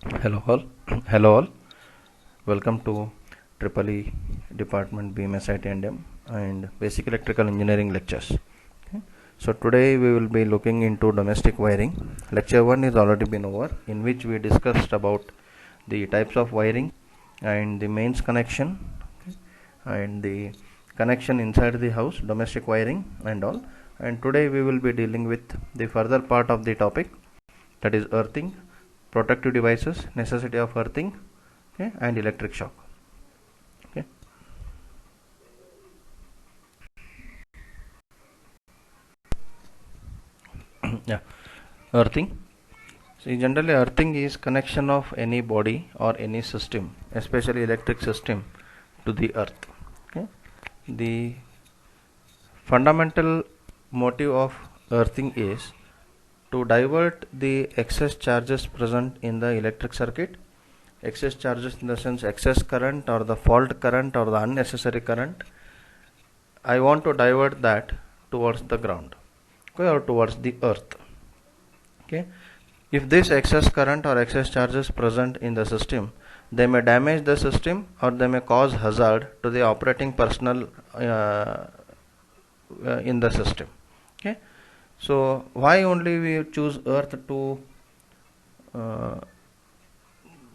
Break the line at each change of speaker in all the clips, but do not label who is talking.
Hello all. Hello all. Welcome to Triple E Department BMSIT and Basic Electrical Engineering lectures. Okay. So today we will be looking into domestic wiring. Lecture 1 is already been over, in which we discussed about the types of wiring and the mains connection, okay, and the connection inside the house, domestic wiring and all. And today we will be dealing with the further part of the topic, that is earthing, protective devices, necessity of earthing, okay, and electric shock. Okay. Yeah, earthing. See, generally earthing is connection of any body or any system, especially electric system, to the earth. Okay. The fundamental motive of earthing is to divert the excess charges present in the electric circuit. Excess charges in the sense excess current or the fault current or the unnecessary current. I want to divert that towards the ground, okay, or towards the earth. Okay. If this excess current or excess charges present in the system, they may damage the system or they may cause hazard to the operating personnel in the system. Okay. So why only we choose earth to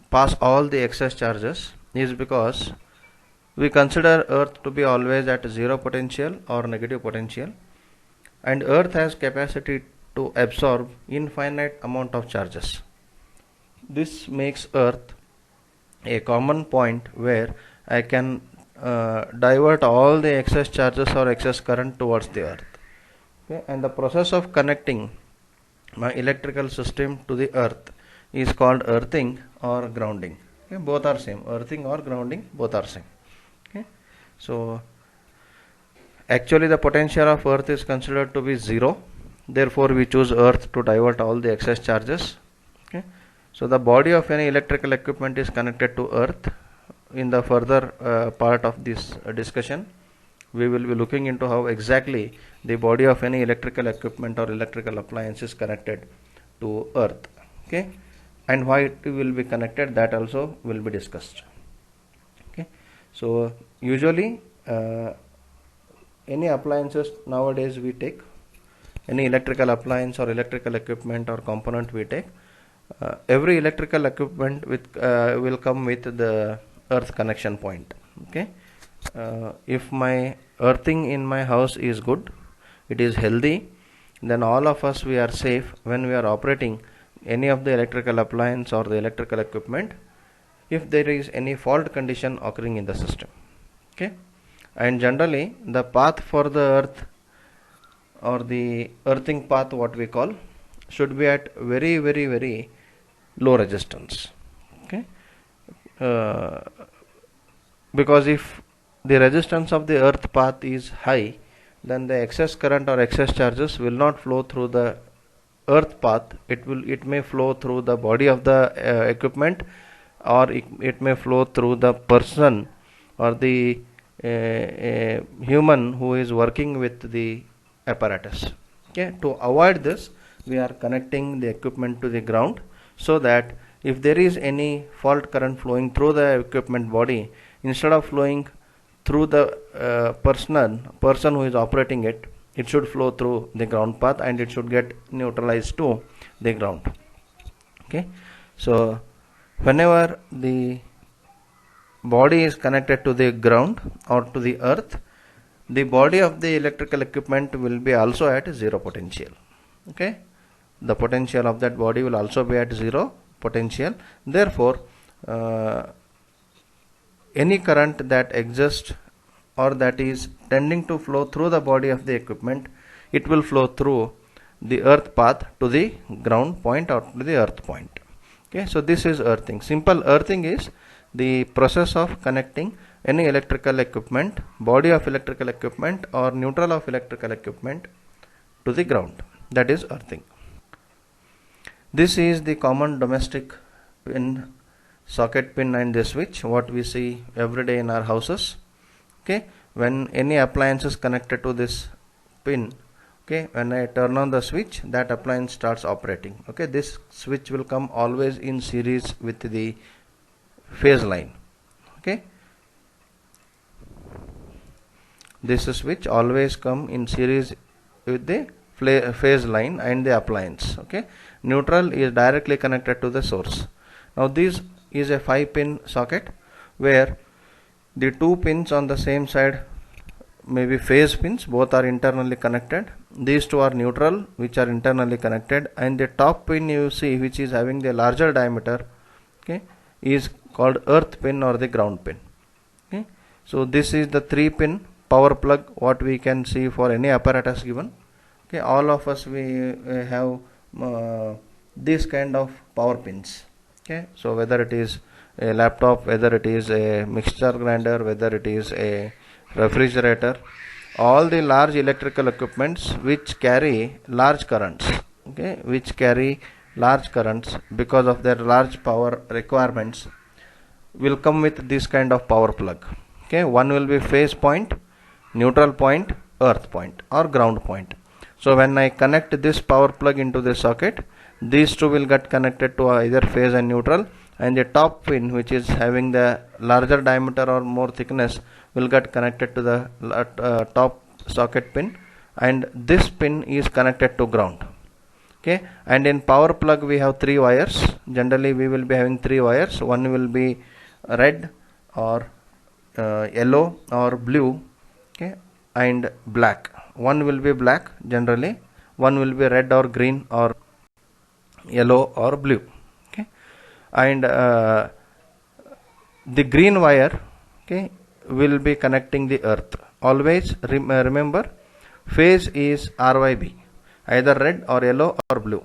pass all the excess charges is because we consider earth to be always at zero potential or negative potential, and earth has capacity to absorb infinite amount of charges. This makes earth a common point where I can divert all the excess charges or excess current towards the earth. Okay, and the process of connecting my electrical system to the earth is called earthing or grounding. Okay, both are same. Earthing or grounding, both are same. Okay, so actually the potential of earth is considered to be zero. Therefore, we choose earth to divert all the excess charges. Okay, so the body of any electrical equipment is connected to earth. In the further part of this discussion, we will be looking into how exactly the body of any electrical equipment or electrical appliance is connected to earth. Okay, and why it will be connected, that also will be discussed. Okay, so usually any appliances nowadays we take, any electrical appliance or electrical equipment or component we take, every electrical equipment with will come with the earth connection point. Okay, if my earthing in my house is good, it is healthy, then all of us we are safe when we are operating any of the electrical appliance or the electrical equipment if there is any fault condition occurring in the system. Okay, and generally the path for the earth or the earthing path, what we call, should be at very low resistance. Okay, because if the resistance of the earth path is high, then the excess current or excess charges will not flow through the earth path. It may flow through the body of the equipment, or it may flow through the person or the human who is working with the apparatus. Okay, to avoid this, we are connecting the equipment to the ground, so that if there is any fault current flowing through the equipment body, instead of flowing through the person who is operating it, it should flow through the ground path and it should get neutralized to the ground. Okay, so whenever the body is connected to the ground or to the earth, the body of the electrical equipment will be also at zero potential. Okay, the potential of that body will also be at zero potential. Therefore, any current that exists or that is tending to flow through the body of the equipment, it will flow through the earth path to the ground point or to the earth point. Okay, so this is earthing. Simple earthing is the process of connecting any electrical equipment, body of electrical equipment or neutral of electrical equipment to the ground. That is earthing. This is the common domestic pin, socket pin and the switch, what we see every day in our houses. Okay, when any appliance is connected to this pin Okay, when I turn on the switch, that appliance starts operating. Okay, this switch will come always in series with the phase line. Okay, this switch always come in series with the phase line and the appliance. Okay, neutral is directly connected to the source. Now this is a 5-pin socket where the 2 pins on the same side may be phase pins, both are internally connected. These two are neutral, which are internally connected, and the top pin you see, which is having the larger diameter, okay, is called earth pin or the ground pin. Okay, so this is the 3-pin power plug what we can see for any apparatus given. Okay, all of us we have this kind of power pins. Okay, so whether it is a laptop, whether it is a mixer grinder, whether it is a refrigerator, all the large electrical equipments which carry large currents, okay, which carry large currents because of their large power requirements, will come with this kind of power plug. Okay, one will be phase point, neutral point, earth point or ground point. So when I connect this power plug into the socket, these two will get connected to either phase and neutral, and the top pin, which is having the larger diameter or more thickness, will get connected to the top socket pin, and this pin is connected to ground. Okay, and in power plug we have 3 wires. Generally we will be having 3 wires. One will be red or yellow or blue, okay, and black. One will be black generally, one will be red or green or yellow or blue. Okay, and the green wire, okay, will be connecting the earth. Always remember, phase is RYB, either red or yellow or blue.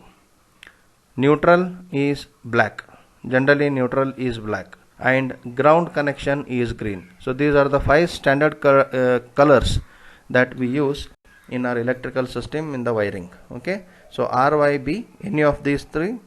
Neutral is black, generally neutral is black, and ground connection is green. So these are the 5 standard colors that we use in our electrical system in the wiring. Okay, so RYB, any of these 3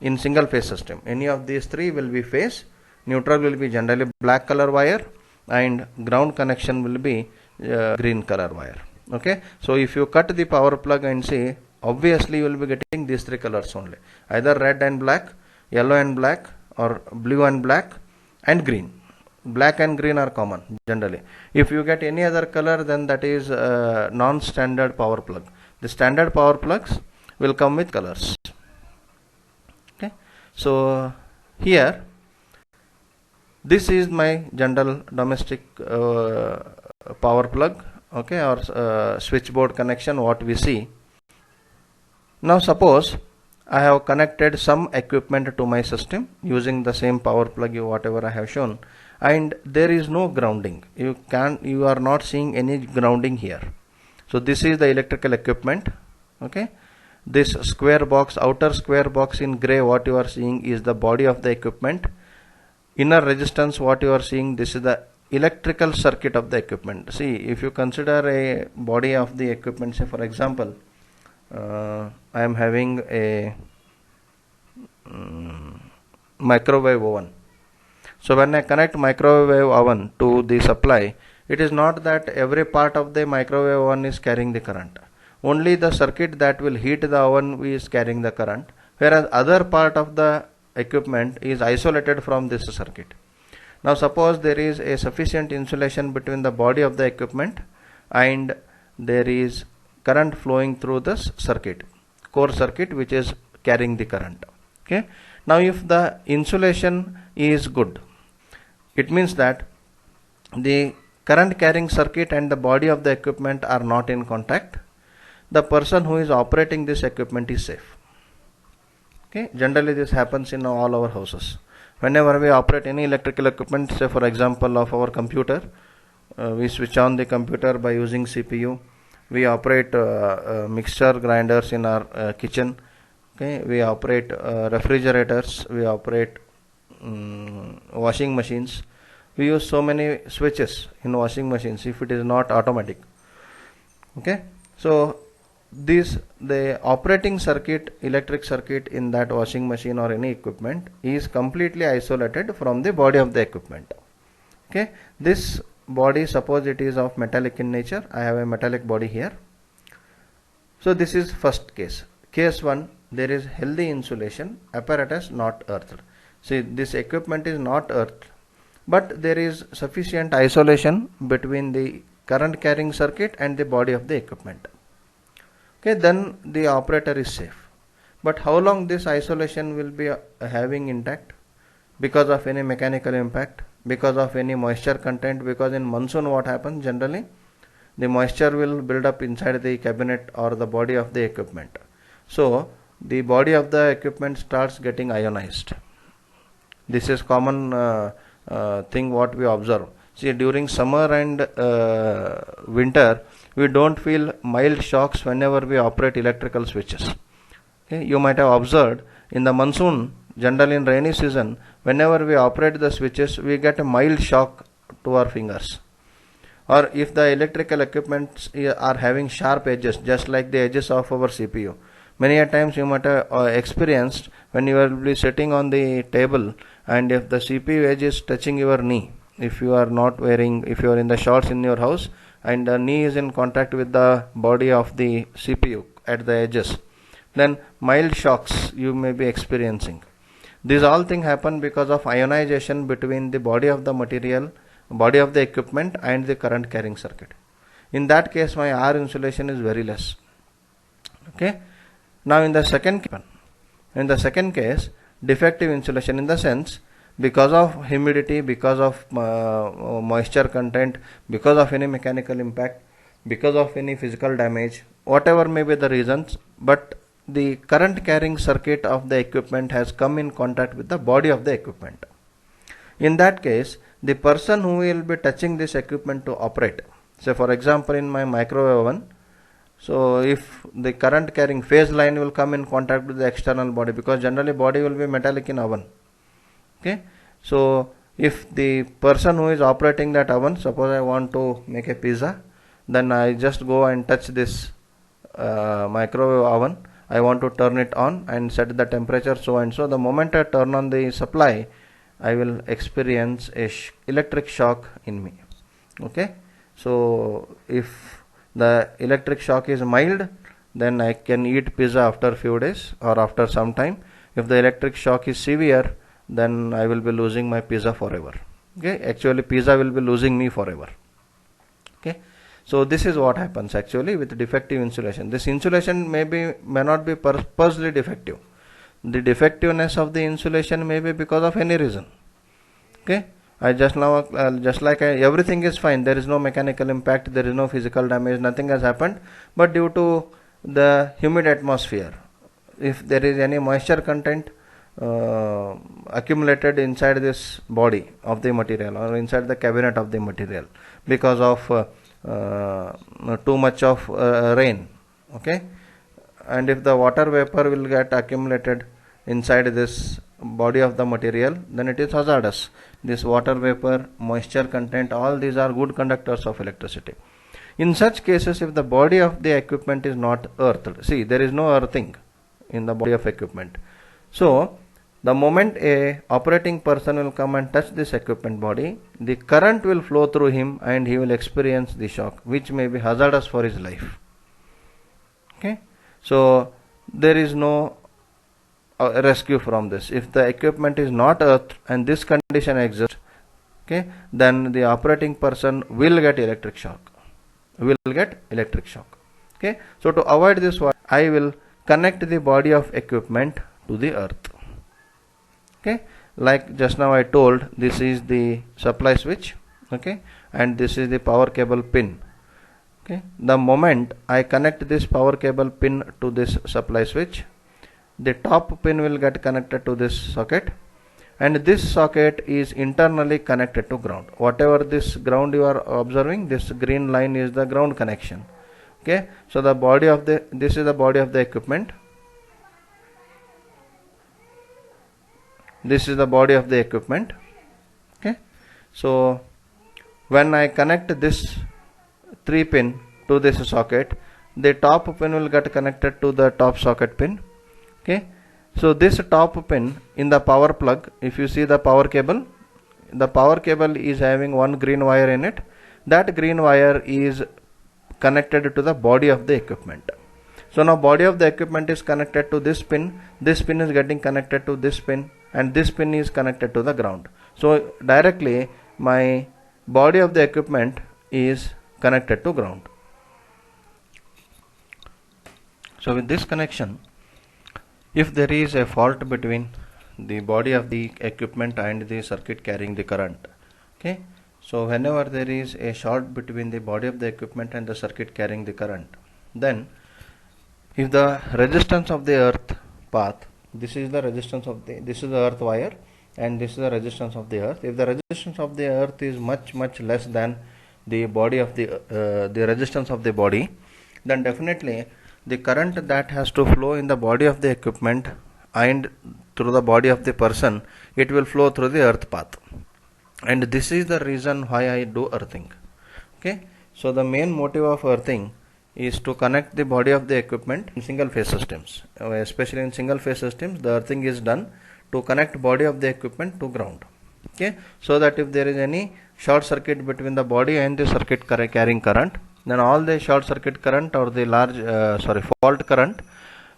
in single phase system, any of these 3 will be phase. Neutral will be generally black color wire, and ground connection will be green color wire. Okay, so if you cut the power plug and see, obviously you will be getting these 3 colors only, either red and black, yellow and black, or blue and black, and green. Black and green are common generally. If you get any other color, then that is non-standard power plug. The standard power plugs will come with colors. Okay, so here this is my general domestic power plug, okay, or switchboard connection what we see. Now suppose I have connected some equipment to my system using the same power plug whatever I have shown, and there is no grounding. You are not seeing any grounding here. So this is the electrical equipment. Okay, this square box, outer square box in gray, what you are seeing is the body of the equipment. Inner resistance what you are seeing, this is the electrical circuit of the equipment. See, if you consider a body of the equipment, say for example, I am having a microwave oven. So when I connect microwave oven to the supply, it is not that every part of the microwave oven is carrying the current. Only the circuit that will heat the oven is carrying the current, whereas other part of the equipment is isolated from this circuit. Now suppose there is a sufficient insulation between the body of the equipment and there is current flowing through this circuit, core circuit, which is carrying the current. Okay, now if the insulation is good, it means that the current carrying circuit and the body of the equipment are not in contact. The person who is operating this equipment is safe. Okay, generally this happens in all our houses. Whenever we operate any electrical equipment, say for example of our computer, we switch on the computer by using CPU. We operate mixer grinders in our kitchen. Okay, we operate refrigerators, we operate washing machines. We use so many switches in washing machines if it is not automatic. Okay, so the operating circuit, electric circuit in that washing machine or any equipment is completely isolated from the body of the equipment. Okay, this body, suppose it is of metallic in nature. I have a metallic body here. So this is first case. Case 1, there is healthy insulation, apparatus not earthed. See, this equipment is not earthed, but there is sufficient isolation between the current carrying circuit and the body of the equipment. Okay, then the operator is safe. But how long this isolation will be having intact? Because of any mechanical impact, because of any moisture content, because in monsoon what happens generally? The moisture will build up inside the cabinet or the body of the equipment. So the body of the equipment starts getting ionized. This is common thing what we observe. See, during summer and winter, we don't feel mild shocks whenever we operate electrical switches. Okay? You might have observed in the monsoon, generally in rainy season, whenever we operate the switches, we get a mild shock to our fingers. Or if the electrical equipments are having sharp edges, just like the edges of our CPU. Many a times you might have experienced when you will be sitting on the table and if the CPU edge is touching your knee, if you are in the shorts in your house and the knee is in contact with the body of the CPU at the edges, then mild shocks you may be experiencing. These all things happen because of ionization between the body of the material, body of the equipment and the current carrying circuit. In that case, my R insulation is very less. Okay. Now in the second case, defective insulation, in the sense because of humidity, because of moisture content, because of any mechanical impact, because of any physical damage, whatever may be the reasons, but the current carrying circuit of the equipment has come in contact with the body of the equipment. In that case, the person who will be touching this equipment to operate, say for example in my microwave oven, so if the current carrying phase line will come in contact with the external body, because generally body will be metallic in oven. Okay, so if the person who is operating that oven, suppose I want to make a pizza, then I just go and touch this microwave oven. I want to turn it on and set the temperature so and so. The moment I turn on the supply, I will experience a electric shock in me. Okay, so if the electric shock is mild, then I can eat pizza after a few days or after some time. If the electric shock is severe, then I will be losing my pizza forever. Okay, actually pizza will be losing me forever. Okay, so this is what happens actually with defective insulation. This insulation may not be purposely defective. The defectiveness of the insulation may be because of any reason. Okay, everything is fine, there is no mechanical impact, there is no physical damage, nothing has happened, but due to the humid atmosphere, if there is any moisture content accumulated inside this body of the material or inside the cabinet of the material because of too much of rain, okay, and if the water vapor will get accumulated inside this body of the material, then it is hazardous. This water vapor, moisture content, all these are good conductors of electricity. In such cases, if the body of the equipment is not earthed, see, there is no earthing in the body of equipment. So the moment a operating person will come and touch this equipment body, the current will flow through him and he will experience the shock, which may be hazardous for his life. Okay, so there is no rescue from this. If the equipment is not earthed and this condition exists, okay, then the operating person will get electric shock. Okay, so to avoid this, I will connect the body of equipment to the earth. Okay, like just now I told, this is the supply switch, okay, and this is the power cable pin. Okay, the moment I connect this power cable pin to this supply switch, the top pin will get connected to this socket, and this socket is internally connected to ground. Whatever this ground you are observing, this green line is the ground connection. Okay, so the body of this is the body of the equipment. This is the body of the equipment. Okay, so when I connect this 3 pin to this socket, the top pin will get connected to the top socket pin. Okay, so this top pin in the power plug, if you see the power cable is having one green wire in it. That green wire is connected to the body of the equipment. So now body of the equipment is connected to this pin is getting connected to this pin, and this pin is connected to the ground. So directly my body of the equipment is connected to ground. So with this connection, if there is a fault between the body of the equipment and the circuit carrying the current, okay, so whenever there is a short between the body of the equipment and the circuit carrying the current, then if the resistance of the earth path, this is the resistance of this is the earth wire, and this is the resistance of the earth. If the resistance of the earth is much less than the body of the resistance of the body, then definitely the current that has to flow in the body of the equipment and through the body of the person, it will flow through the earth path. And this is the reason why I do earthing. Okay, so the main motive of earthing is to connect the body of the equipment in single phase systems. Especially in single phase systems, the earthing is done to connect body of the equipment to ground. Okay, so that if there is any short circuit between the body and the circuit carrying current, then all the short circuit current or the fault current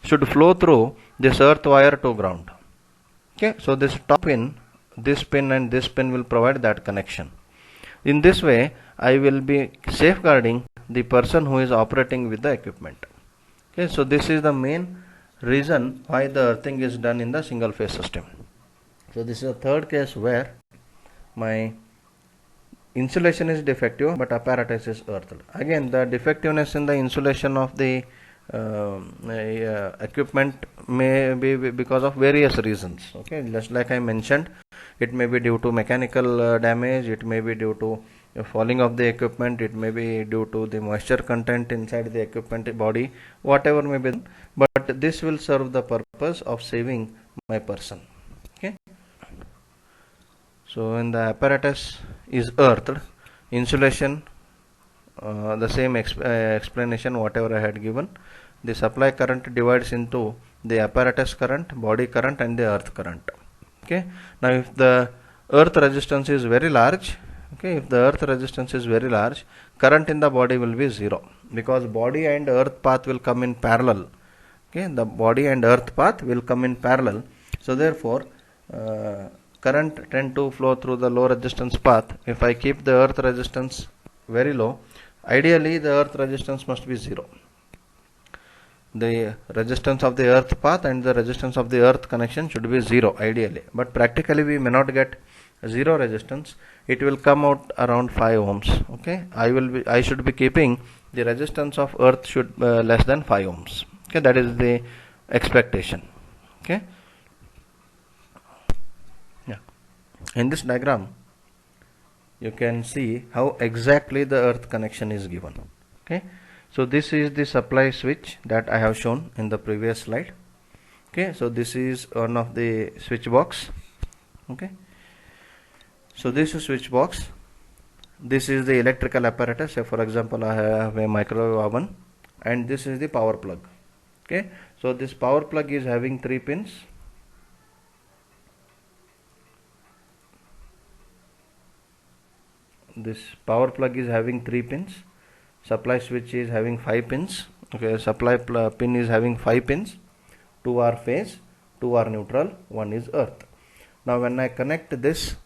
should flow through this earth wire to ground. Okay, so this top pin, this pin and this pin will provide that connection. In this way, I will be safeguarding the person who is operating with the equipment. Okay, so this is the main reason why the earthing is done in the single phase system. So this is a third case where my insulation is defective but apparatus is earthed. Again, the defectiveness in the insulation of the equipment may be because of various reasons. Okay, just like I mentioned, it may be due to mechanical damage, it may be due to falling of the equipment, it may be due to the moisture content inside the equipment body, whatever may be, but this will serve the purpose of saving my person. Okay, so when the apparatus is earthed, insulation, the same explanation whatever I had given, the supply current divides into the apparatus current, body current and the earth current. Okay, now if the earth resistance is very large, okay, if the earth resistance is very large, current in the body will be zero, because body and earth path will come in parallel. Okay, the body and earth path will come in parallel, so therefore current tend to flow through the low resistance path. If I keep the earth resistance very low, ideally the earth resistance must be zero. The resistance of the earth path and the resistance of the earth connection should be zero ideally, but practically we may not get zero resistance. It will come out around 5 ohms. Okay, I should be keeping the resistance of earth should less than 5 ohms. Okay, that is the expectation. Okay, yeah, in this diagram you can see how exactly the earth connection is given. Okay, so this is the supply switch that I have shown in the previous slide. Okay, so this is one of the switch box. Okay, so this is switch box, this is the electrical apparatus. Say for example I have a microwave oven, and this is the power plug. Okay, so this power plug is having 3 pins. This power plug is having 3 pins. Supply switch is having 5 pins. Okay, supply pin is having 5 pins. 2 are phase, 2 are neutral, 1 is earth. Now when I connect this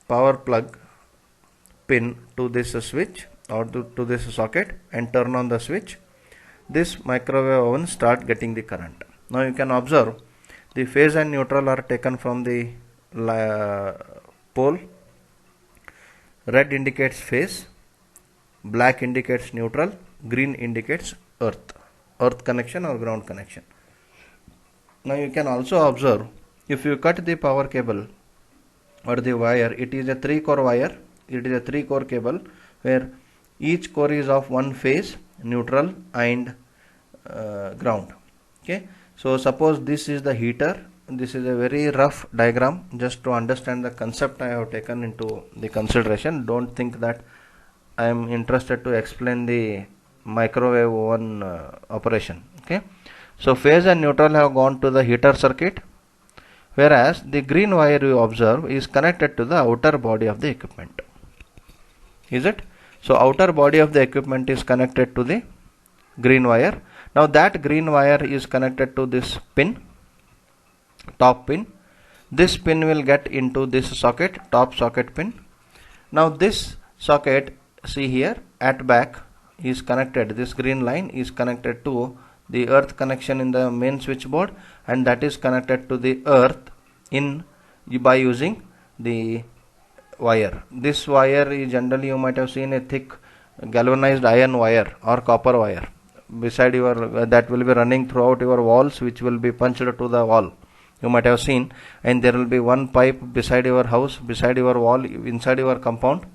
power plug pin to this switch or to this socket and turn on the switch, this microwave oven start getting the current. Now you can observe the phase and neutral are taken from the pole. Red indicates phase, black indicates neutral, green indicates earth connection or ground connection. Now you can also observe, if you cut the power cable or the wire, it is a 3-core wire, it is a 3-core cable where each core is of one phase, neutral and ground. Okay, so suppose this is the heater. This is a very rough diagram just to understand the concept I have taken into the consideration. Don't think that I am interested to explain the microwave oven operation. Okay, so phase and neutral have gone to the heater circuit, whereas the green wire you observe is connected to the outer body of the equipment. Is it? So outer body of the equipment is connected to the green wire. Now that green wire is connected to this pin, top pin. This pin will get into this socket, top socket pin. Now this socket, see here at back, is connected, this green line is connected to the earth connection in the main switchboard, and that is connected to the earth in by using the wire. This wire is generally, you might have seen a thick galvanized iron wire or copper wire beside your that will be running throughout your walls, which will be punched to the wall. You might have seen, and there will be one pipe beside your house, beside your wall, inside your compound,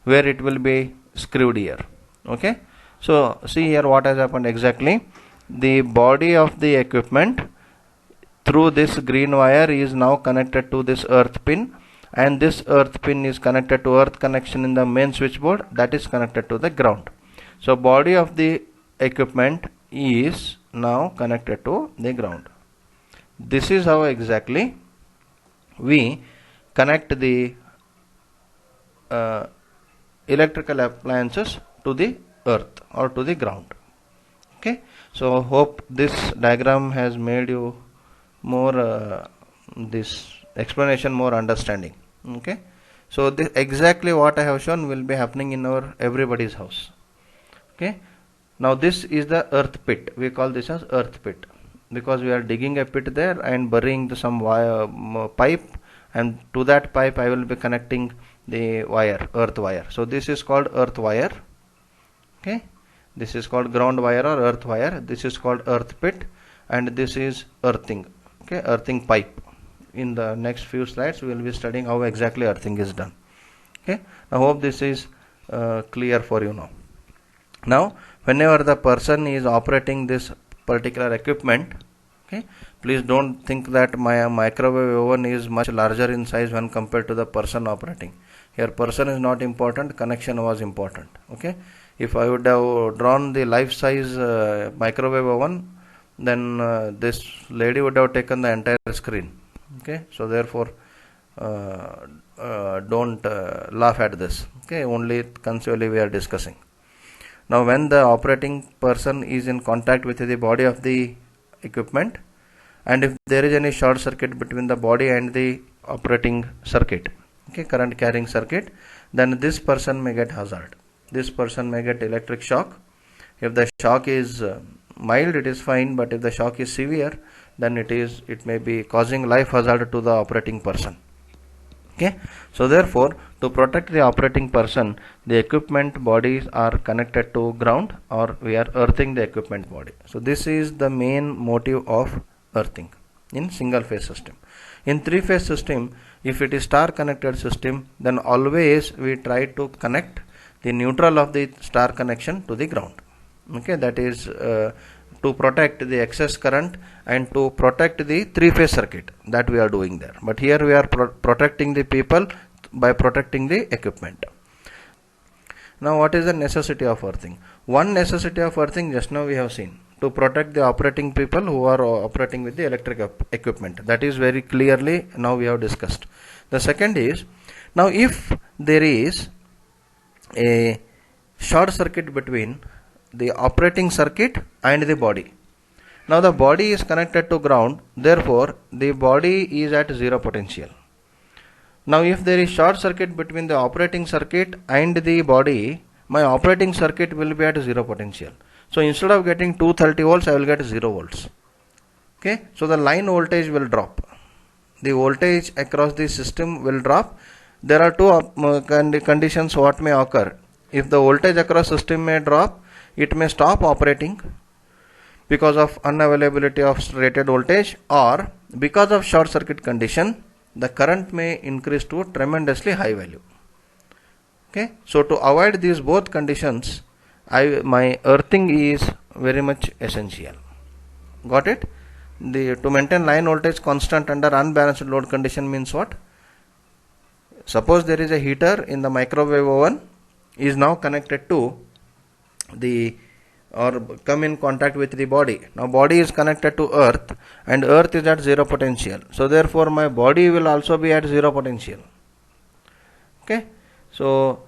where it will be screwed here. Okay, so see here what has happened exactly. The body of the equipment through this green wire is now connected to this earth pin, and this earth pin is connected to earth connection in the main switchboard, that is connected to the ground. So body of the equipment is now connected to the ground. This is how exactly we connect the electrical appliances to the earth or to the ground. Okay, so hope this diagram has made you more this explanation more understanding. Okay, so this exactly what I have shown will be happening in our everybody's house. Okay, now this is the earth pit. We call this as earth pit because we are digging a pit there and burying some wire, pipe, and to that pipe I will be connecting the wire, earth wire. So this is called earth wire. Okay, this is called ground wire or earth wire. This is called earth pit, and this is earthing. Okay, earthing pipe. In the next few slides we will be studying how exactly earthing is done. Okay, I hope this is clear for you now. Now whenever the person is operating this particular equipment, okay, please don't think that my microwave oven is much larger in size when compared to the person operating. Here person is not important, connection was important. Okay, if I would have drawn the life size microwave oven, then this lady would have taken the entire screen. Okay, so therefore don't laugh at this. Okay, only conceptually we are discussing. Now when the operating person is in contact with the body of the equipment, and if there is any short circuit between the body and the operating circuit, okay, current carrying circuit, then this person may get hazard. This person may get electric shock. If the shock is mild, it is fine, but if the shock is severe, then it may be causing life hazard to the operating person. Okay, so therefore to protect the operating person, the equipment bodies are connected to ground, or we are earthing the equipment body. So this is the main motive of earthing in single phase system. In three phase system, if it is star connected system, then always we try to connect the neutral of the star connection to the ground. Okay, that is to protect the excess current and to protect the three phase circuit, that we are doing there. But here we are protecting the people by protecting the equipment. Now what is the necessity of earthing? One necessity of earthing just now we have seen, to protect the operating people who are operating with the electric equipment. That is very clearly now we have discussed. The second is, now if there is a short circuit between the operating circuit and the body. Now the body is connected to ground, therefore the body is at zero potential. Now if there is short circuit between the operating circuit and the body, my operating circuit will be at zero potential. So instead of getting 230 volts, I will get 0 volts. Okay, so the line voltage will drop. The voltage across the system will drop. There are two conditions what may occur. If the voltage across system may drop, it may stop operating because of unavailability of rated voltage, or because of short circuit condition, the current may increase to a tremendously high value. Okay, so to avoid these both conditions, my earthing is very much essential. Got it? To maintain line voltage constant under unbalanced load condition means what? Suppose there is a heater in the microwave oven, is now connected to the, or come in contact with the body. Now body is connected to earth, and earth is at zero potential. So therefore my body will also be at zero potential. Okay, so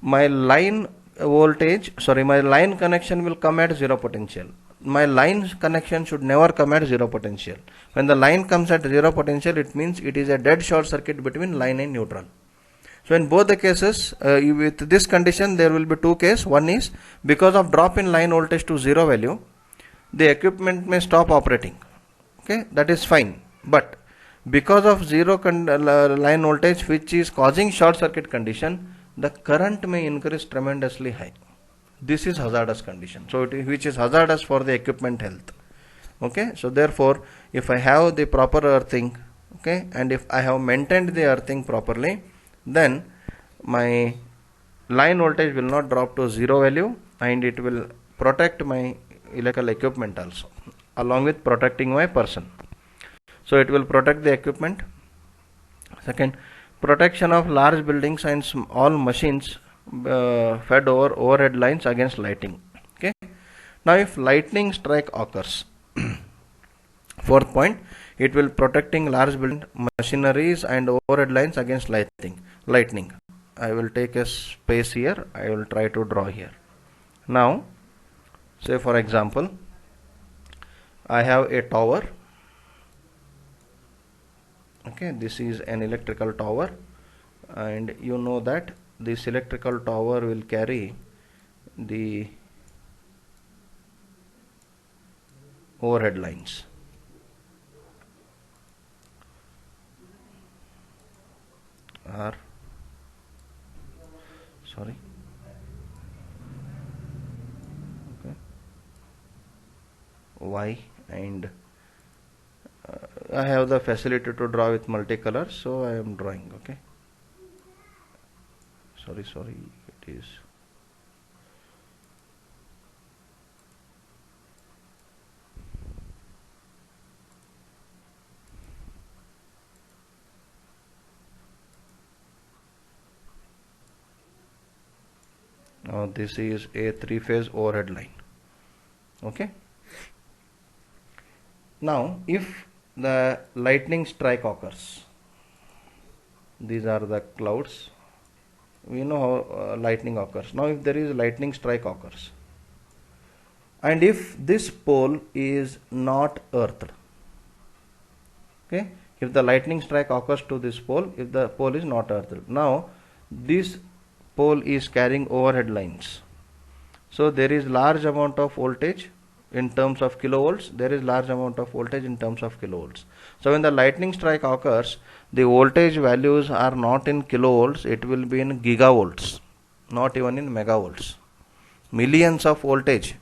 my line voltage, sorry, my line connection will come at zero potential. My line connection should never come at zero potential. When the line comes at zero potential, it means it is a dead short circuit between line and neutral. So in both the cases, with this condition, there will be two cases. One is because of drop in line voltage to zero value, the equipment may stop operating. Okay, that is fine. But because of zero line voltage which is causing short circuit condition, the current may increase tremendously high. This is hazardous condition. So which is hazardous for the equipment health. Okay, so therefore, if I have the proper earthing, okay, and if I have maintained the earthing properly, then my line voltage will not drop to zero value, and it will protect my electrical equipment also, along with protecting my person. So it will protect the equipment. Second, protection of large buildings and all machines fed over overhead lines against lighting. Okay. Now if lightning strike occurs, fourth point, it will protecting large building machineries and overhead lines against lightning. I will take a space here. I will try to draw here. Now, say for example, I have a tower. Okay, this is an electrical tower, and you know that this electrical tower will carry the overhead lines. R, sorry, okay, Y, and I have the facility to draw with multicolor, so I am drawing. Okay, sorry, it is now this is a three-phase overhead line. Okay, now if the lightning strike occurs, these are the clouds, we know how lightning occurs. Now if there is lightning strike occurs, and if this pole is not earthed, okay, if the lightning strike occurs to this pole, if the pole is not earthed, now this pole is carrying overhead lines, so there is large amount of voltage in terms of kilovolts, there is large amount of voltage in terms of kilovolts. So when the lightning strike occurs, the voltage values are not in kilovolts, it will be in gigavolts, not even in megavolts. Millions of voltage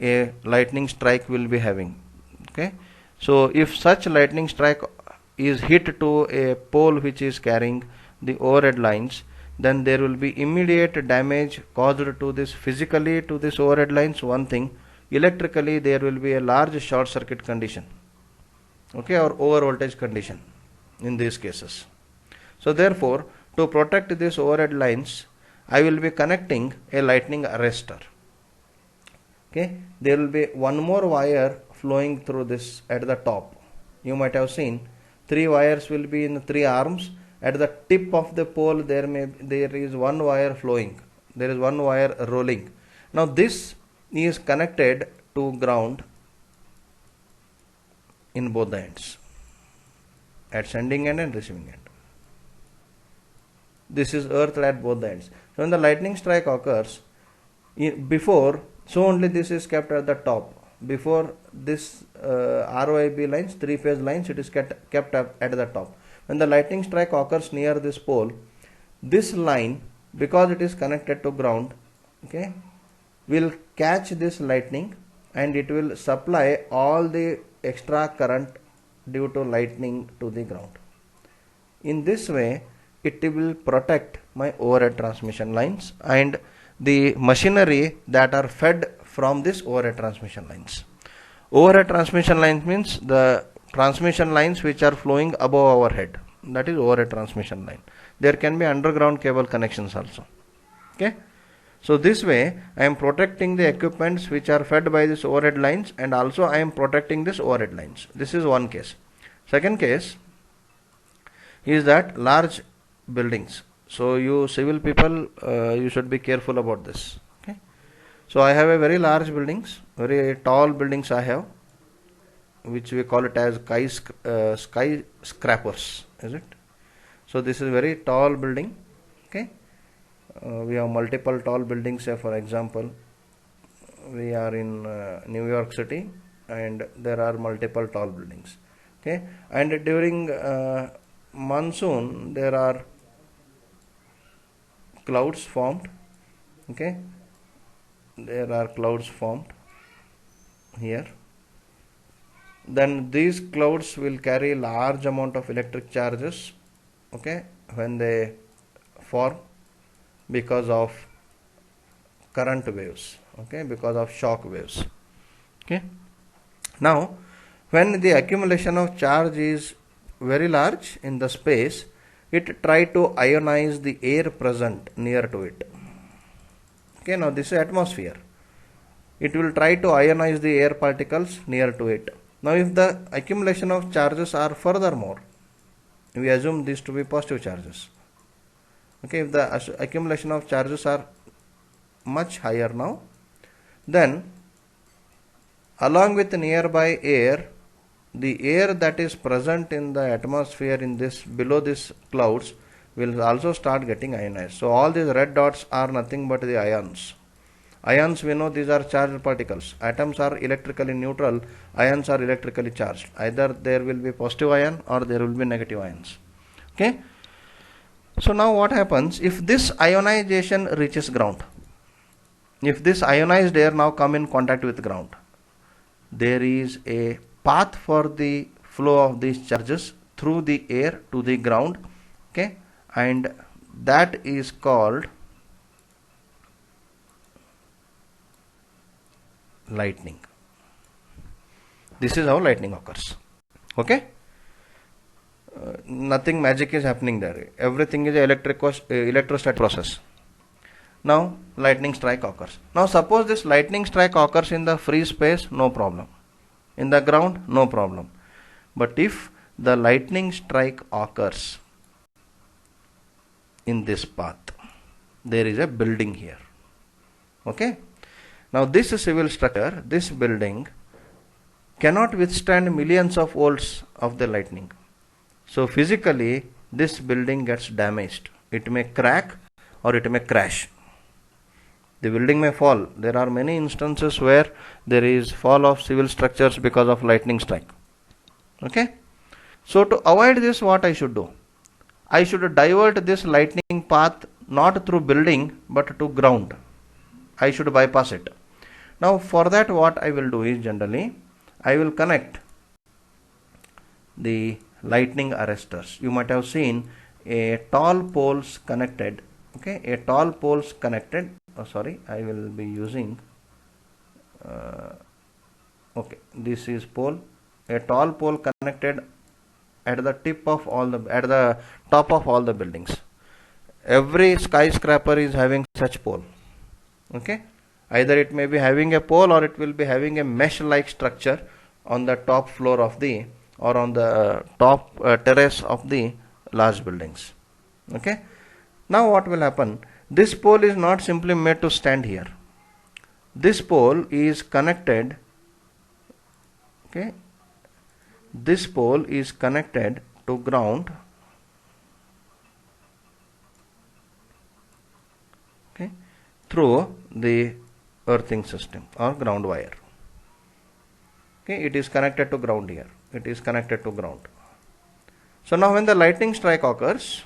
a lightning strike will be having. Okay, so if such lightning strike is hit to a pole which is carrying the overhead lines, then there will be immediate damage caused to this physically to this overhead lines, one thing. Electrically there will be a large short circuit condition, okay, or over voltage condition in these cases. So therefore, to protect these overhead lines, I will be connecting a lightning arrestor. Okay, there will be one more wire flowing through this at the top. You might have seen three wires will be in three arms. At the tip of the pole there is one wire flowing, there is one wire rolling. Now this is connected to ground in both the ends, at sending end and receiving end. This is earthed at both the ends. So when the lightning strike occurs, before, so only this is kept at the top. Before this ROIB lines, three-phase lines, it is kept up at the top. When the lightning strike occurs near this pole, this line, because it is connected to ground, okay, will catch this lightning and it will supply all the extra current due to lightning to the ground. In this way, it will protect my overhead transmission lines and the machinery that are fed from this overhead transmission lines. Overhead transmission lines means the transmission lines which are flowing above our head, that is overhead transmission line. There can be underground cable connections also. Okay, so this way I am protecting the equipments which are fed by this overhead lines, and also I am protecting this overhead lines. This is one case. Second case is that large buildings. So you civil people, you should be careful about this. So I have a very large buildings, very tall buildings I have, which we call it as skyscrapers, is it? So this is very tall building. Okay, we have multiple tall buildings. Say for example, we are in New York City, and there are multiple tall buildings. Okay, and during monsoon there are clouds formed. Okay, there are clouds formed here. Then these clouds will carry large amount of electric charges, okay, when they form because of current waves, okay, because of shock waves. Okay, now when the accumulation of charge is very large in the space, it try to ionize the air present near to it. Okay, now this is atmosphere. It will try to ionize the air particles near to it. Now if the accumulation of charges are furthermore, we assume these to be positive charges. Okay, if the accumulation of charges are much higher now, then along with nearby air, the air that is present in the atmosphere in this below this clouds will also start getting ionized. So all these red dots are nothing but the ions. Ions, we know these are charged particles. Atoms are electrically neutral, ions are electrically charged. Either there will be positive ion or there will be negative ions. Okay. So now what happens if this ionization reaches ground? If this ionized air now come in contact with ground, there is a path for the flow of these charges through the air to the ground. Okay, and that is called lightning. This is how lightning occurs. Okay, nothing magic is happening there. Everything is electrostatic process. Now lightning strike occurs. Now suppose this lightning strike occurs in the free space, no problem. In the ground, no problem. But if the lightning strike occurs in this path, there is a building here. Okay. Now this civil structure, this building cannot withstand millions of volts of the lightning. So physically this building gets damaged. It may crack or it may crash. The building may fall. There are many instances where there is fall of civil structures because of lightning strike. Okay. So to avoid this, what I should do? I should divert this lightning path not through building but to ground. I should bypass it. Now for that what I will do is generally I will connect the lightning arresters. You might have seen a tall poles connected. Okay, a tall poles connected. I will be using okay, this is pole, a tall pole connected at the top of all the buildings. Every skyscraper is having such pole. Okay, either it may be having a pole or it will be having a mesh like structure on the top floor of the or on the top terrace of the large buildings. Okay, now what will happen? This pole is not simply made to stand here. This pole is connected. Okay, this pole is connected to ground. Okay, through the earthing system or ground wire. Okay, it is connected to ground here. It is connected to ground. So now when the lightning strike occurs,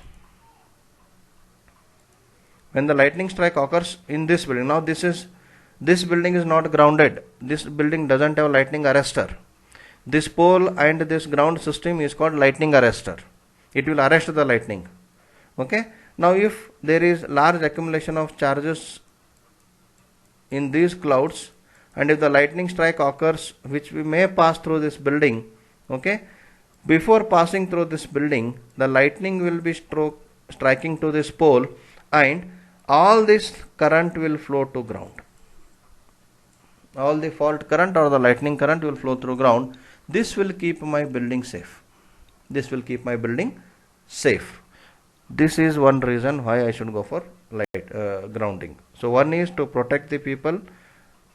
in this building, now this building is not grounded. This building doesn't have lightning arrestor. This pole and this ground system is called lightning arrestor. It will arrest the lightning. Okay. Now if there is large accumulation of charges in these clouds, and if the lightning strike occurs, which we may pass through this building, okay, before passing through this building, the lightning will be striking to this pole, and all this current will flow to ground. All the fault current or the lightning current will flow through ground. This will keep my building safe. This will keep my building safe. This is one reason why I should go for grounding. So one is to protect the people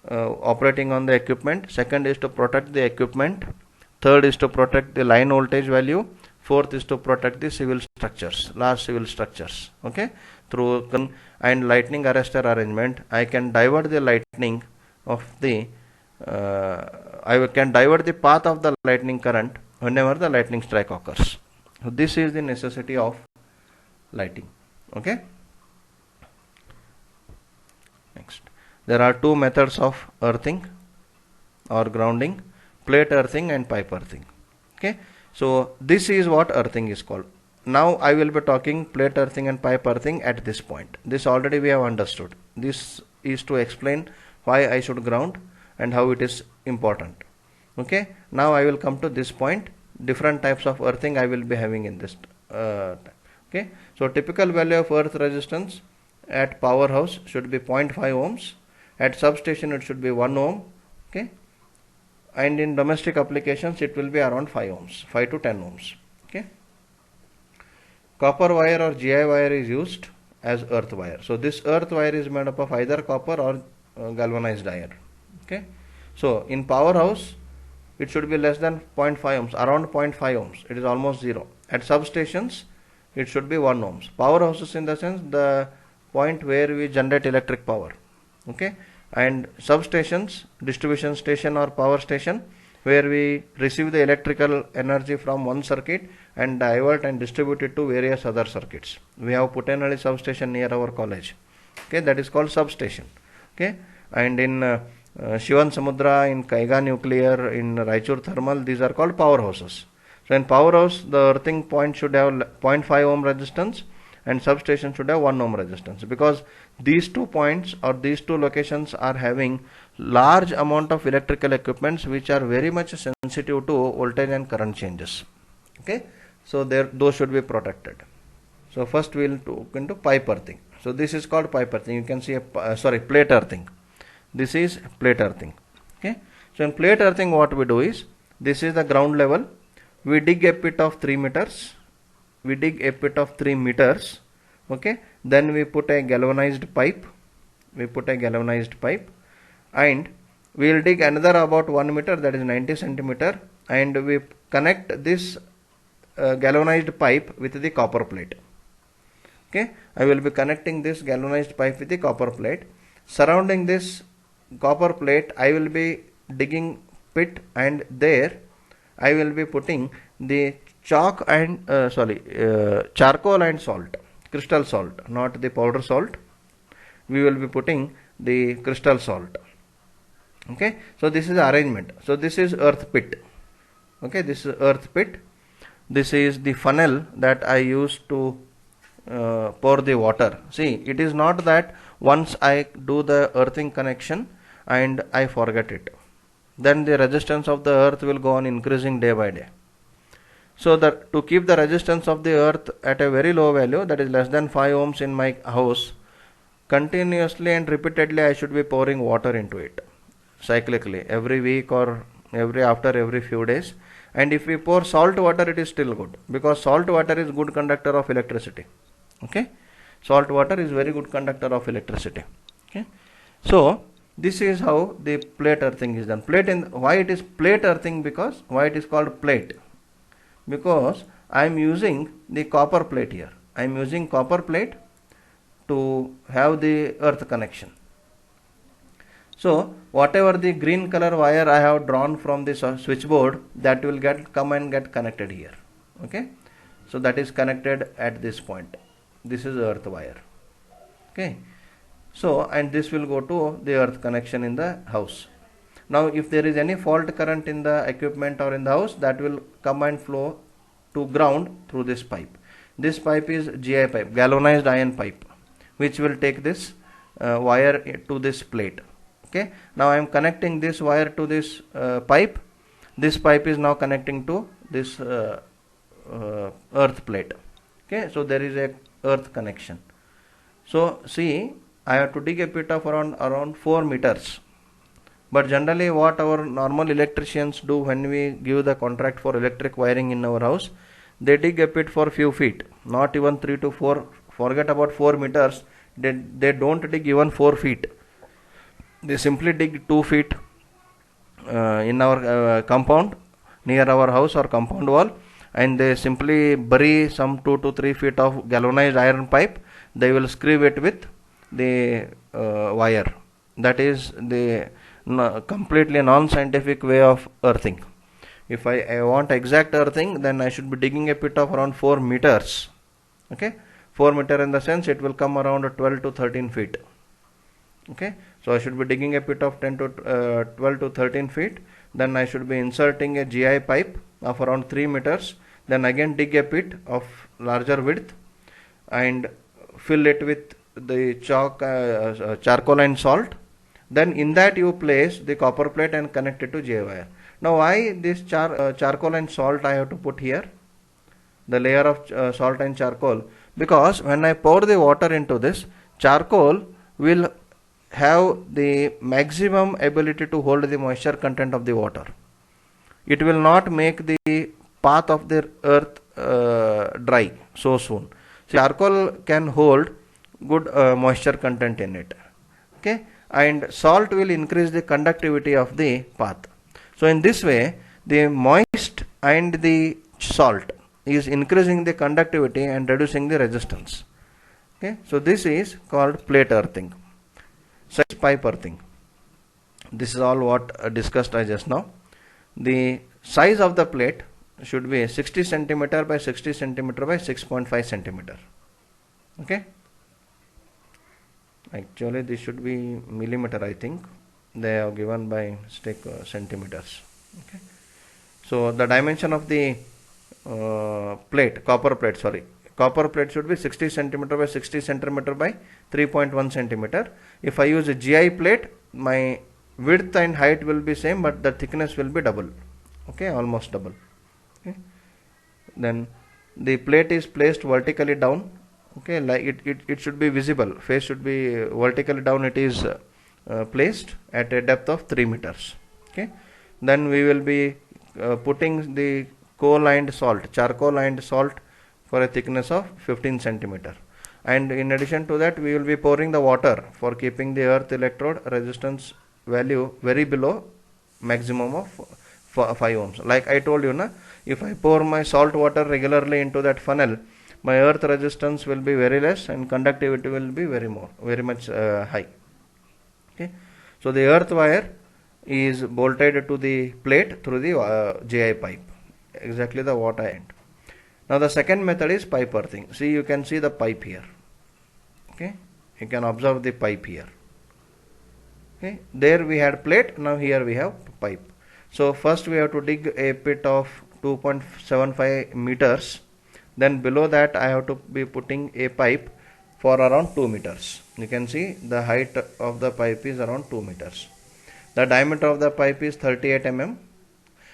operating on the equipment. Second is to protect the equipment. Third is to protect the line voltage value. Fourth is to protect the civil structures, large civil structures. Okay, through and lightning arrestor arrangement, I can divert the lightning of the I can divert the path of the lightning current whenever the lightning strike occurs. So this is the necessity of lighting. Okay. Next, there are two methods of earthing or grounding: plate earthing and pipe earthing. Okay, so this is what earthing is called. Now I will be talking plate earthing and pipe earthing at this point. This already we have understood. This is to explain why I should ground and how it is important. Okay, now I will come to this point. Different types of earthing I will be having in this okay, so typical value of earth resistance at powerhouse should be 0.5 ohms, at substation it should be 1 ohm. Okay, and in domestic applications it will be around 5 ohms, 5 to 10 ohms. Okay, copper wire or GI wire is used as earth wire. So this earth wire is made up of either copper or galvanized iron. Okay, so in powerhouse it should be less than 0.5 ohms, around 0.5 ohms. It is almost zero. At substations it should be 1 ohms. Powerhouses in the sense the point where we generate electric power. Okay, and substations, distribution station or power station, where we receive the electrical energy from one circuit and divert and distribute it to various other circuits. We have Putenali substation near our college. Okay, that is called substation. Okay, and in Shivan Samudra, in Kaiga Nuclear, in Raichur Thermal, these are called powerhouses. So in powerhouse, the earthing point should have 0.5 ohm resistance and substation should have 1 ohm resistance, because these 2 points or these 2 locations are having large amount of electrical equipments which are very much sensitive to voltage and current changes. Okay, so those should be protected. So first we will look into pipe earthing. So this is called pipe earthing. You can see plate earthing. This is plate earthing. Okay, so in plate earthing what we do is, this is the ground level. We dig a pit of 3 meters. Okay, then we put a galvanized pipe. And we will dig another about 1 meter, that is 90 centimeter, and we connect this galvanized pipe with the copper plate. Okay, I will be connecting this galvanized pipe with the copper plate. Surrounding this copper plate I will be digging pit, and there I will be putting the charcoal and salt, crystal salt, not the powder salt. We will be putting the crystal salt. Okay, so this is the arrangement. So this is earth pit. Okay, this is earth pit. This is the funnel that I use to pour the water. See, it is not that once I do the earthing connection and I forget it, then the resistance of the earth will go on increasing day by day. So that to keep the resistance of the earth at a very low value, that is less than 5 ohms in my house, continuously and repeatedly I should be pouring water into it cyclically, every week or after every few days. And if we pour salt water, it is still good, because salt water is good conductor of electricity. Okay, salt water is very good conductor of electricity. Okay, so this is how the plate earthing is done. Why it is plate earthing? Because why it is called plate? Because I am using the copper plate here. I am using copper plate to have the earth connection. So whatever the green color wire I have drawn from the switchboard, that will get connected here. Okay, so that is connected at this point. This is earth wire. Okay, so and this will go to the earth connection in the house. Now if there is any fault current in the equipment or in the house, that will come and flow to ground through this pipe. This pipe is GI pipe, galvanized iron pipe, which will take this wire to this plate. Okay, now I am connecting this wire to this pipe. This pipe is now connecting to this earth plate. Okay, so there is a earth connection. So see, I have to dig a pit of around 4 meters. But generally what our normal electricians do when we give the contract for electric wiring in our house, they dig a pit for few feet, not even 3 to 4, forget about 4 meters, they don't dig even 4 feet. they simply dig 2 feet in our compound near our house or compound wall, and they simply bury some 2 to 3 feet of galvanized iron pipe. They will screw it with the wire. That is the completely non-scientific way of earthing. If I want exact earthing, then I should be digging a pit of around 4 meters. Okay, 4 meter in the sense it will come around 12 to 13 feet. Okay, so I should be digging a pit of 10 to 12 to 13 feet. Then I should be inserting a GI pipe of around 3 meters. Then again dig a pit of larger width and fill it with the charcoal and salt. Then in that you place the copper plate and connect it to GI wire. Now why this charcoal and salt I have to put here, the layer of salt and charcoal? Because when I pour the water into this, charcoal will have the maximum ability to hold the moisture content of the water. It will not make the path of the earth dry so soon. So charcoal can hold good moisture content in it. Okay, and salt will increase the conductivity of the path. So in this way, the moist and the salt is increasing the conductivity and reducing the resistance. Okay, so this is called plate earthing. Such pipe earthing. This is all what discussed I just now. The size of the plate should be 60 centimeter by 60 centimeter by 6.5 centimeter. Okay. Actually, this should be millimeter. I think they have given by mistake centimeters. Okay. So the dimension of the copper plate should be 60 centimeter by 60 centimeter by 3.1 centimeter. If I use a GI plate, my width and height will be same, but the thickness will be double. Okay, almost double. Okay. Then the plate is placed vertically down. Okay, like it should be visible. Face should be vertically down. It is placed at a depth of 3 meters. Okay. Then we will be putting the charcoal and salt for a thickness of 15 centimeter. And in addition to that, we will be pouring the water for keeping the earth electrode resistance value very below maximum of 5 ohms. Like I told you, if I pour my salt water regularly into that funnel, my earth resistance will be very less and conductivity will be very much high. Okay. So the earth wire is bolted to the plate through the GI pipe, exactly the water end. Now the second method is pipe earthing. See, you can see the pipe here. Okay, you can observe the pipe here. Okay, there we had plate, now here we have pipe. So first we have to dig a pit of 2.75 meters. Then below that I have to be putting a pipe for around 2 meters. You can see the height of the pipe is around 2 meters. The diameter of the pipe is 38 mm.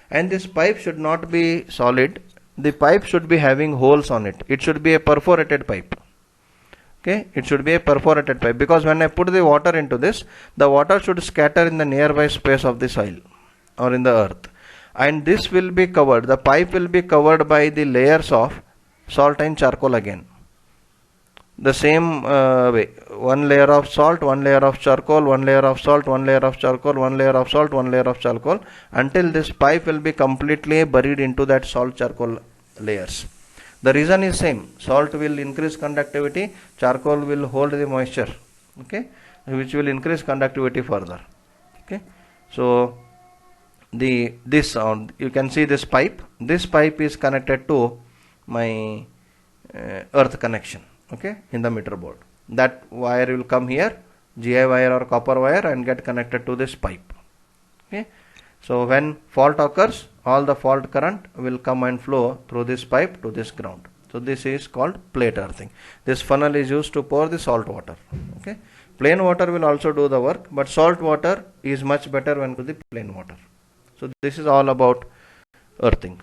And this pipe should not be solid. The pipe should be having holes on it. It should be a perforated pipe. Okay, it should be a perforated pipe, because when I put the water into this, the water should scatter in the nearby space of the soil or in the earth. And this will be covered, the pipe will be covered by the layers of salt and charcoal again. The same way, one layer of salt, one layer of charcoal, one layer of salt, one layer of charcoal, one layer of salt, one layer of charcoal, until this pipe will be completely buried into that salt charcoal layers. The reason is same. Salt will increase conductivity, charcoal will hold the moisture, okay, which will increase conductivity further. Okay, so you can see this pipe. This pipe is connected to my earth connection. Okay, in the meter board. That wire will come here, GI wire or copper wire, and get connected to this pipe. Okay, so when fault occurs, all the fault current will come and flow through this pipe to this ground. So this is called plate earthing. This funnel is used to pour the salt water. Okay, plain water will also do the work, but salt water is much better when to the plain water. So this is all about earthing.